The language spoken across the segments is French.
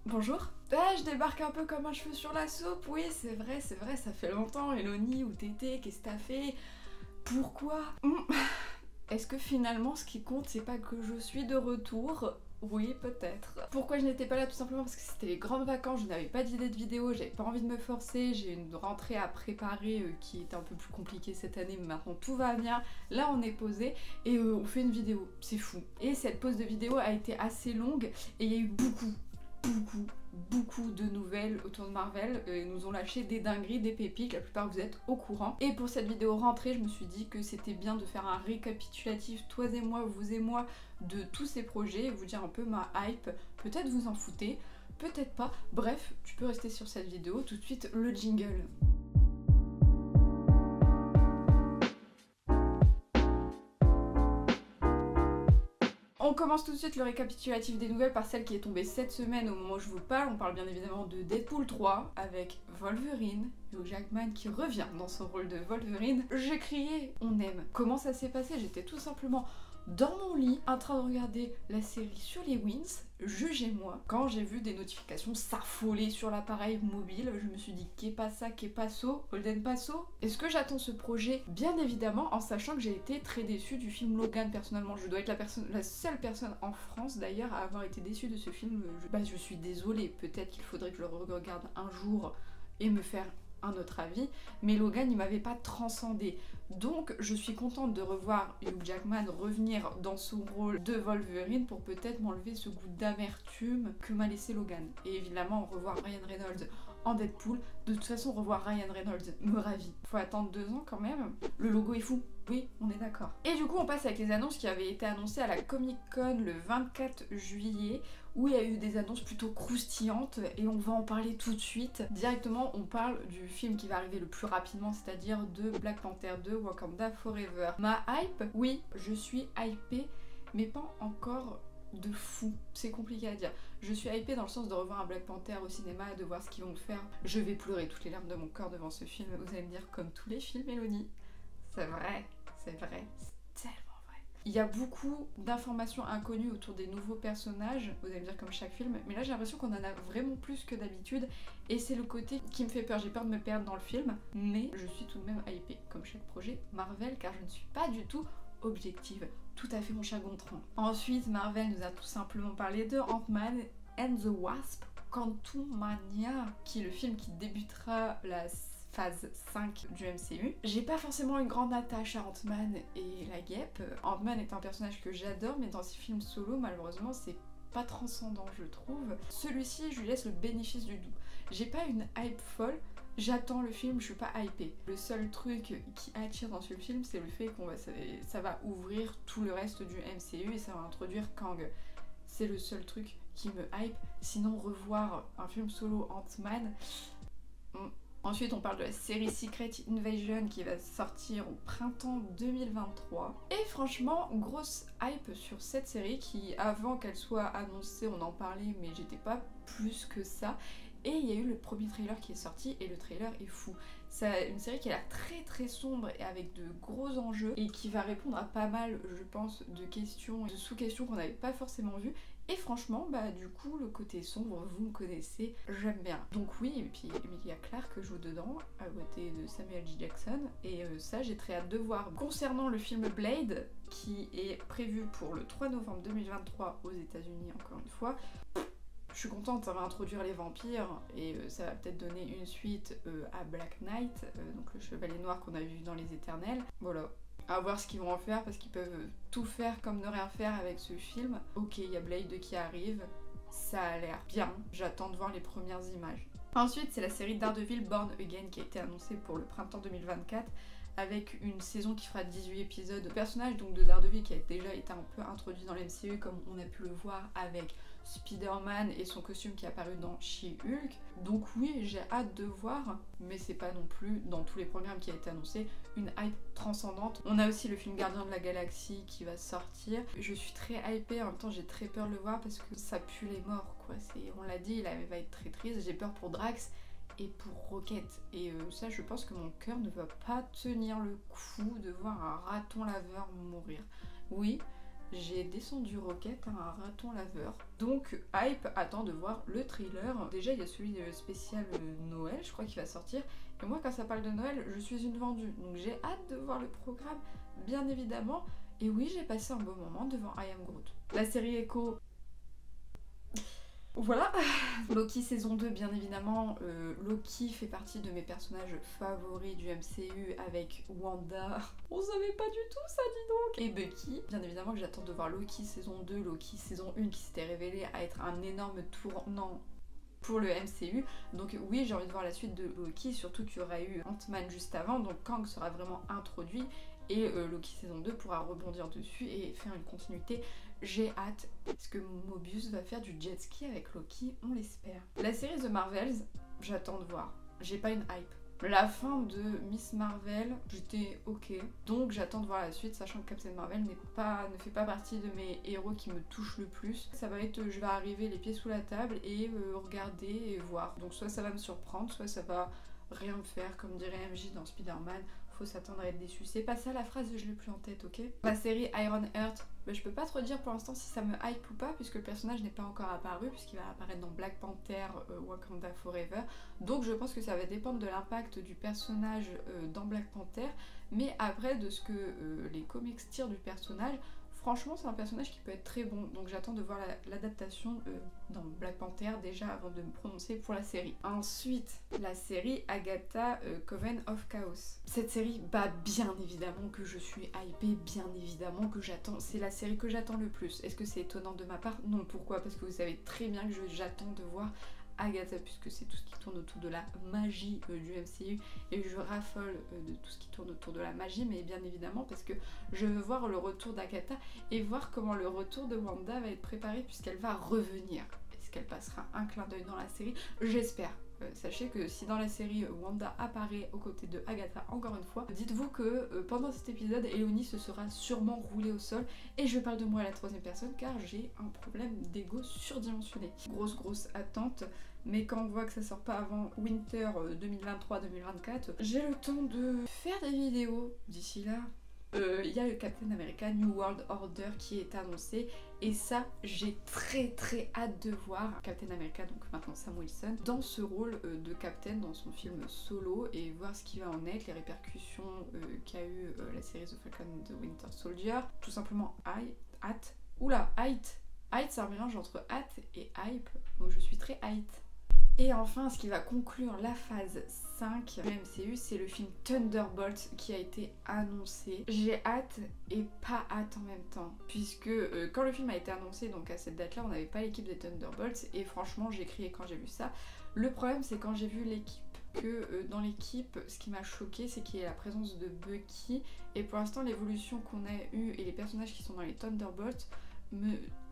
Bonjour. Ah, je débarque un peu comme un cheveu sur la soupe. Oui, c'est vrai, ça fait longtemps. Eloni, où t'étais? Qu'est-ce que t'as fait? Pourquoi? Est-ce que finalement, ce qui compte, c'est pas que je suis de retour? Oui, peut-être. Pourquoi je n'étais pas là? Tout simplement parce que c'était les grandes vacances, je n'avais pas d'idée de vidéo, j'avais pas envie de me forcer, j'ai une rentrée à préparer qui est un peu plus compliquée cette année, mais maintenant tout va bien. Là, on est posé et on fait une vidéo, c'est fou. Et cette pause de vidéo a été assez longue et il y a eu beaucoup de nouvelles autour de Marvel. Ils nous ont lâché des dingueries, des pépites, la plupart vous êtes au courant. Et pour cette vidéo rentrée, je me suis dit que c'était bien de faire un récapitulatif, toi et moi, vous et moi, de tous ces projets, vous dire un peu ma hype. Peut-être vous en foutez, peut-être pas. Bref, tu peux rester sur cette vidéo. Tout de suite, le jingle. On commence tout de suite le récapitulatif des nouvelles par celle qui est tombée cette semaine au moment où je vous parle. On parle bien évidemment de Deadpool 3 avec Wolverine, Hugh Jackman qui revient dans son rôle de Wolverine. J'ai crié, on aime. Comment ça s'est passé? J'étais tout simplement dans mon lit en train de regarder la série sur les Wings, jugez-moi. Quand j'ai vu des notifications s'affoler sur l'appareil mobile, je me suis dit qu'est pas ça, qu'est pas so, Holden Paso. Est-ce que j'attends ce projet? Bien évidemment, en sachant que j'ai été très déçue du film Logan personnellement. Je dois être la seule personne en France d'ailleurs à avoir été déçue de ce film. Je suis désolée, peut-être qu'il faudrait que je le regarde un jour et me faire un autre avis, mais Logan il m'avait pas transcendé. Donc je suis contente de revoir Hugh Jackman revenir dans son rôle de Wolverine pour peut-être m'enlever ce goût d'amertume que m'a laissé Logan. Et évidemment revoir Ryan Reynolds en Deadpool, de toute façon revoir Ryan Reynolds me ravit. Faut attendre 2 ans quand même, le logo est fou. Oui, on est d'accord. Et du coup, on passe avec les annonces qui avaient été annoncées à la Comic Con le 24 juillet, où il y a eu des annonces plutôt croustillantes, et on va en parler tout de suite. Directement, on parle du film qui va arriver le plus rapidement, c'est-à-dire de Black Panther 2, Wakanda Forever. Ma hype, oui, je suis hypée, mais pas encore de fou. C'est compliqué à dire. Je suis hypée dans le sens de revoir un Black Panther au cinéma, de voir ce qu'ils vont faire. Je vais pleurer toutes les larmes de mon corps devant ce film. Vous allez me dire, comme tous les films, Eloni. C'est vrai, c'est tellement vrai. Il y a beaucoup d'informations inconnues autour des nouveaux personnages, vous allez me dire comme chaque film, mais là j'ai l'impression qu'on en a vraiment plus que d'habitude, et c'est le côté qui me fait peur. J'ai peur de me perdre dans le film, mais je suis tout de même hypée, comme chaque projet Marvel, car je ne suis pas du tout objective. Tout à fait mon chat Gontran. Ensuite, Marvel nous a tout simplement parlé de Ant-Man and the Wasp, Quantumania, qui est le film qui débutera la phase 5 du MCU. J'ai pas forcément une grande attache à Ant-Man et la guêpe. Ant-Man est un personnage que j'adore, mais dans ses films solo, malheureusement, c'est pas transcendant, je trouve. Celui-ci, je lui laisse le bénéfice du doute. J'ai pas une hype folle, j'attends le film, je suis pas hypée. Le seul truc qui attire dans ce film, c'est le fait ça va ouvrir tout le reste du MCU et ça va introduire Kang. C'est le seul truc qui me hype. Sinon, revoir un film solo Ant-Man... Ensuite, on parle de la série Secret Invasion qui va sortir au printemps 2023. Et franchement, grosse hype sur cette série qui, avant qu'elle soit annoncée, on en parlait, mais j'étais pas plus que ça. Et il y a eu le premier trailer qui est sorti et le trailer est fou. C'est une série qui a l'air très sombre et avec de gros enjeux et qui va répondre à pas mal, je pense, de questions et de sous-questions qu'on n'avait pas forcément vues. Et franchement, du coup, le côté sombre, vous me connaissez, j'aime bien. Donc oui, et puis Emilia Clarke joue dedans, à côté de Samuel J. Jackson, et ça, j'ai très hâte de voir. Concernant le film Blade, qui est prévu pour le 3 novembre 2023 aux États-Unis, encore une fois, je suis contente, ça va introduire les vampires et ça va peut-être donner une suite à Black Knight, donc le chevalier noir qu'on a vu dans Les Éternels. Voilà. À voir ce qu'ils vont en faire parce qu'ils peuvent tout faire comme ne rien faire avec ce film. Ok, il y a Blade qui arrive, ça a l'air bien, j'attends de voir les premières images. Ensuite, c'est la série Daredevil Born Again qui a été annoncée pour le printemps 2024 avec une saison qui fera 18 épisodes. Le personnage donc de Daredevil qui a déjà été un peu introduit dans l'MCU comme on a pu le voir avec Spider-Man et son costume qui est apparu dans She-Hulk. Donc oui, j'ai hâte de voir, mais c'est pas non plus dans tous les programmes qui a été annoncé une hype transcendante. On a aussi le film Gardien de la Galaxie qui va sortir. Je suis très hypée, en même temps j'ai très peur de le voir parce que ça pue les morts quoi. On l'a dit, il va être très triste. J'ai peur pour Drax et pour Rocket. Et ça, je pense que mon cœur ne va pas tenir le coup de voir un raton laveur mourir. Oui, j'ai descendu Rocket, un raton laveur. Donc hype attend de voir le trailer. Déjà il y a celui spécial Noël, je crois qu'il va sortir. Et moi quand ça parle de Noël, je suis une vendue. Donc j'ai hâte de voir le programme, bien évidemment. Et oui, j'ai passé un beau moment devant I Am Groot. La série Echo... Voilà. Loki saison 2, bien évidemment. Loki fait partie de mes personnages favoris du MCU avec Wanda. On savait pas du tout ça, dis donc. Et Bucky. Bien évidemment que j'attends de voir Loki saison 2, Loki saison 1 qui s'était révélé à être un énorme tournant pour le MCU. Donc oui, j'ai envie de voir la suite de Loki, surtout qu'il y aura eu Ant-Man juste avant, donc Kang sera vraiment introduit et Loki saison 2 pourra rebondir dessus et faire une continuité. J'ai hâte. Est-ce que Mobius va faire du jet ski avec Loki? On l'espère. La série The Marvels, j'attends de voir. J'ai pas une hype. La fin de Miss Marvel, j'étais ok. Donc j'attends de voir la suite, sachant que Captain Marvel ne fait pas partie de mes héros qui me touchent le plus. Ça va être, je vais arriver les pieds sous la table et regarder et voir. Donc soit ça va me surprendre, soit ça va rien me faire, comme dirait MJ dans Spider-Man. Faut s'attendre à être déçu. C'est pas ça la phrase, je l'ai plus en tête, ok? La série Iron Heart, je peux pas trop dire pour l'instant si ça me hype ou pas, puisque le personnage n'est pas encore apparu, puisqu'il va apparaître dans Black Panther Wakanda Forever. Donc je pense que ça va dépendre de l'impact du personnage dans Black Panther, mais après de ce que les comics tirent du personnage, franchement c'est un personnage qui peut être très bon, donc j'attends de voir l'adaptation dans Black Panther déjà avant de me prononcer pour la série. Ensuite, la série Agatha Coven of Chaos. Cette série, bah bien évidemment que je suis hypée, bien évidemment que j'attends, c'est la série que j'attends le plus. Est-ce que c'est étonnant de ma part? Non, pourquoi? Parce que vous savez très bien que j'attends de voir Agatha, puisque c'est tout ce qui tourne autour de la magie du MCU et je raffole de tout ce qui tourne autour de la magie, mais bien évidemment parce que je veux voir le retour d'Agatha et voir comment le retour de Wanda va être préparé puisqu'elle va revenir. Est-ce qu'elle passera un clin d'œil dans la série? J'espère. Sachez que si dans la série Wanda apparaît aux côtés de Agatha encore une fois, dites-vous que pendant cet épisode, Eloni se sera sûrement roulée au sol et je parle de moi à la troisième personne car j'ai un problème d'ego surdimensionné. Grosse attente, mais quand on voit que ça sort pas avant Winter 2023-2024, j'ai le temps de faire des vidéos d'ici là. Il y a le Captain America New World Order qui est annoncé et ça j'ai très hâte de voir Captain America, donc maintenant Sam Wilson, dans ce rôle de Captain dans son film Solo et voir ce qui va en être, les répercussions qu'a eu la série The Falcon and the Winter Soldier. Tout simplement hâte. Oula, hype c'est un mélange entre hâte et hype, donc je suis très hype. Et enfin, ce qui va conclure la phase 5 du MCU, c'est le film Thunderbolts qui a été annoncé. J'ai hâte et pas hâte en même temps, puisque quand le film a été annoncé, donc à cette date-là, on n'avait pas l'équipe des Thunderbolts, et franchement, j'ai crié quand j'ai vu ça. Le problème, c'est quand j'ai vu l'équipe, que dans l'équipe, ce qui m'a choqué, c'est qu'il y ait la présence de Bucky, et pour l'instant, l'évolution qu'on a eue et les personnages qui sont dans les Thunderbolts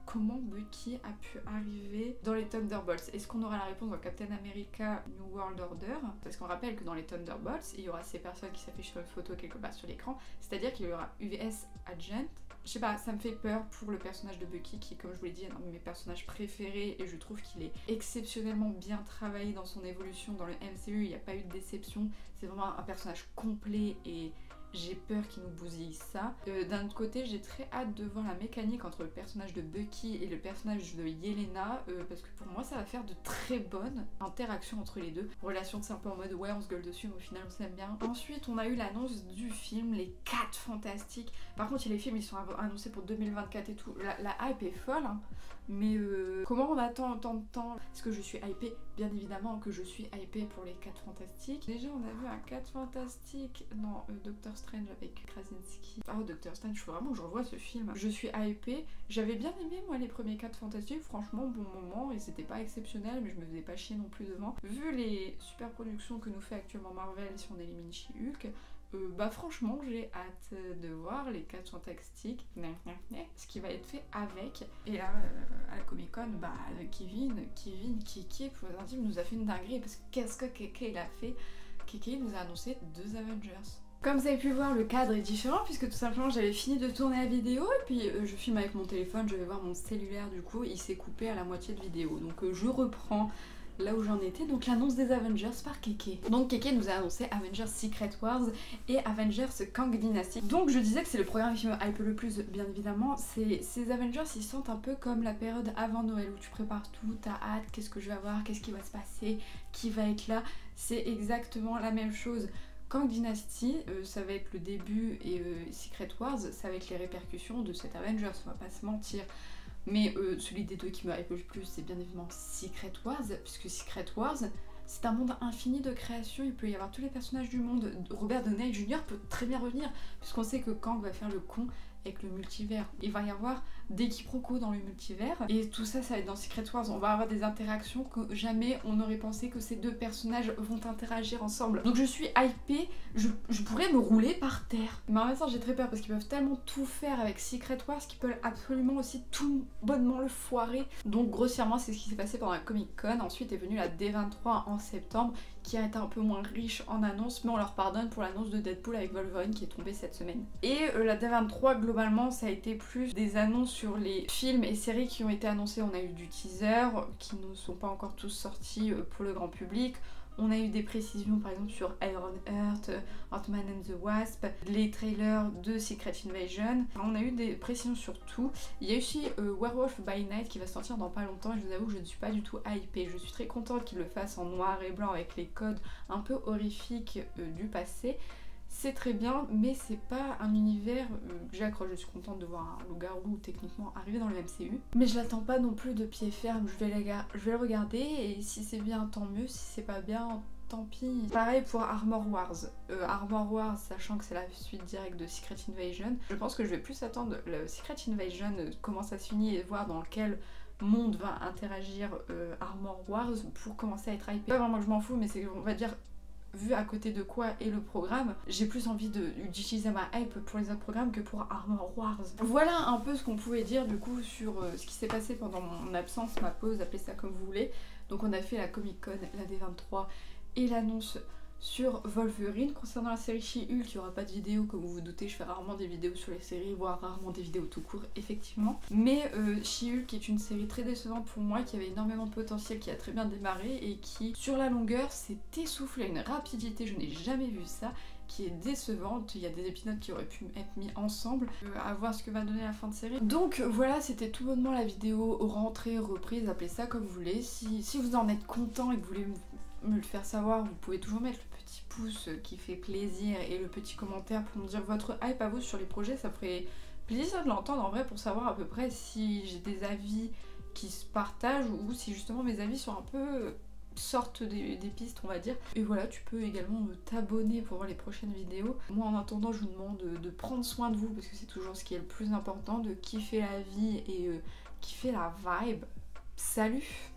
comment Bucky a pu arriver dans les Thunderbolts? Est-ce qu'on aura la réponse dans Captain America New World Order? Parce qu'on rappelle que dans les Thunderbolts, il y aura ces personnes qui s'affichent sur une photo quelque part sur l'écran, c'est-à-dire qu'il y aura UVS Agent. Je sais pas, ça me fait peur pour le personnage de Bucky qui, comme je vous l'ai dit, est un de mes personnages préférés et je trouve qu'il est exceptionnellement bien travaillé dans son évolution dans le MCU, il n'y a pas eu de déception, c'est vraiment un personnage complet et j'ai peur qu'il nous bousille ça. D'un autre côté, j'ai très hâte de voir la mécanique entre le personnage de Bucky et le personnage de Yelena, parce que pour moi, ça va faire de très bonnes interactions entre les deux. Relation de c'est un peu en mode ouais, on se gueule dessus, mais au final, on s'aime bien. Ensuite, on a eu l'annonce du film Les 4 Fantastiques. Par contre, les films, ils sont annoncés pour 2024 et tout. La hype est folle, hein. Mais comment on attend autant de temps? Est-ce que je suis hypée? Bien évidemment que je suis hypée pour les 4 Fantastiques. Déjà, on a vu un 4 Fantastiques dans Doctor Strange avec Krasinski. Oh, Doctor Strange, il faut vraiment que je revoie ce film. Je suis hypée. J'avais bien aimé, moi, les premiers 4 Fantastiques. Franchement, bon moment. Et c'était pas exceptionnel, mais je me faisais pas chier non plus devant. Vu les super productions que nous fait actuellement Marvel, si on élimine She-Hulk, bah franchement j'ai hâte de voir les 4 Fantastiques, ce qui va être fait avec. Et là à la Comic Con, bah Kevin Kiki pour les intimes nous a fait une dinguerie parce que qu'est-ce que Keke il a fait? Keke nous a annoncé 2 Avengers. Comme vous avez pu voir, le cadre est différent puisque tout simplement j'avais fini de tourner la vidéo et puis je filme avec mon téléphone, je vais voir mon cellulaire, du coup il s'est coupé à la moitié de vidéo, donc je reprends là où j'en étais, donc l'annonce des Avengers par Keke. Donc Keke nous a annoncé Avengers Secret Wars et Avengers Kang Dynasty. Donc je disais que c'est le programme qui me hype le plus, bien évidemment. Ces Avengers, ils sentent un peu comme la période avant Noël où tu prépares tout, t'as hâte, qu'est-ce que je vais avoir, qu'est-ce qui va se passer, qui va être là. C'est exactement la même chose. Kang Dynasty, ça va être le début, et Secret Wars, ça va être les répercussions de cet Avengers, on va pas se mentir. Mais celui des deux qui me hype le plus, c'est bien évidemment Secret Wars, puisque Secret Wars, c'est un monde infini de création, il peut y avoir tous les personnages du monde. Robert Downey Jr. peut très bien revenir, puisqu'on sait que Kang va faire le con avec le multivers. Il va y avoir des quiproquos dans le multivers, et tout ça, ça va être dans Secret Wars. On va avoir des interactions que jamais on n'aurait pensé que ces deux personnages vont interagir ensemble. Donc je suis hypée, je pourrais me rouler par terre. Mais en même temps, j'ai très peur parce qu'ils peuvent tellement tout faire avec Secret Wars qu'ils peuvent absolument aussi tout bonnement le foirer. Donc grossièrement, c'est ce qui s'est passé pendant la Comic Con. Ensuite est venue la D23 en septembre, qui a été un peu moins riche en annonces, mais on leur pardonne pour l'annonce de Deadpool avec Wolverine qui est tombée cette semaine. Et la D23, globalement, ça a été plus des annonces sur les films et séries qui ont été annoncés. On a eu du teaser, qui ne sont pas encore tous sortis pour le grand public. On a eu des précisions par exemple sur Ironheart, Ant-Man and the Wasp, les trailers de Secret Invasion. On a eu des précisions sur tout. Il y a aussi Werewolf by Night qui va sortir dans pas longtemps et je vous avoue que je ne suis pas du tout hypée. Je suis très contente qu'ils le fassent en noir et blanc avec les codes un peu horrifiques du passé. C'est très bien, mais c'est pas un univers que j'accroche. Je suis contente de voir un loup-garou techniquement arriver dans le MCU. Mais je l'attends pas non plus de pied ferme, je vais le regarder et si c'est bien, tant mieux. Si c'est pas bien, tant pis. Pareil pour Armor Wars. Armor Wars, sachant que c'est la suite directe de Secret Invasion, je pense que je vais plus attendre le Secret Invasion, comment ça se finit et voir dans quel monde va interagir Armor Wars pour commencer à être hypé. Pas vraiment que je m'en fous, mais c'est, on va dire, vu à côté de quoi est le programme, j'ai plus envie d'utiliser ma hype pour les autres programmes que pour Armor Wars. Voilà un peu ce qu'on pouvait dire du coup sur ce qui s'est passé pendant mon absence, ma pause, appelez ça comme vous voulez. Donc on a fait la Comic Con, la D23 et l'annonce sur Wolverine. Concernant la série She-Hulk, il n'y aura pas de vidéo, comme vous vous doutez, je fais rarement des vidéos sur les séries, voire rarement des vidéos tout court, effectivement. Mais She-Hulk est une série très décevante pour moi, qui avait énormément de potentiel, qui a très bien démarré et qui, sur la longueur, s'est essoufflée à une rapidité, je n'ai jamais vu ça, qui est décevante. Il y a des épisodes qui auraient pu être mis ensemble, à voir ce que va donner la fin de série. Donc voilà, c'était tout bonnement la vidéo rentrée, reprise, appelez ça comme vous voulez. Si vous en êtes content et que vous voulez me le faire savoir, vous pouvez toujours mettre le petit pouce qui fait plaisir et le petit commentaire pour me dire votre hype à vous sur les projets. Ça ferait plaisir de l'entendre en vrai pour savoir à peu près si j'ai des avis qui se partagent ou si justement mes avis sont un peu sortent des pistes, on va dire. Et voilà, tu peux également t'abonner pour voir les prochaines vidéos. Moi en attendant, je vous demande de prendre soin de vous parce que c'est toujours ce qui est le plus important, de kiffer la vie et kiffer la vibe. Salut!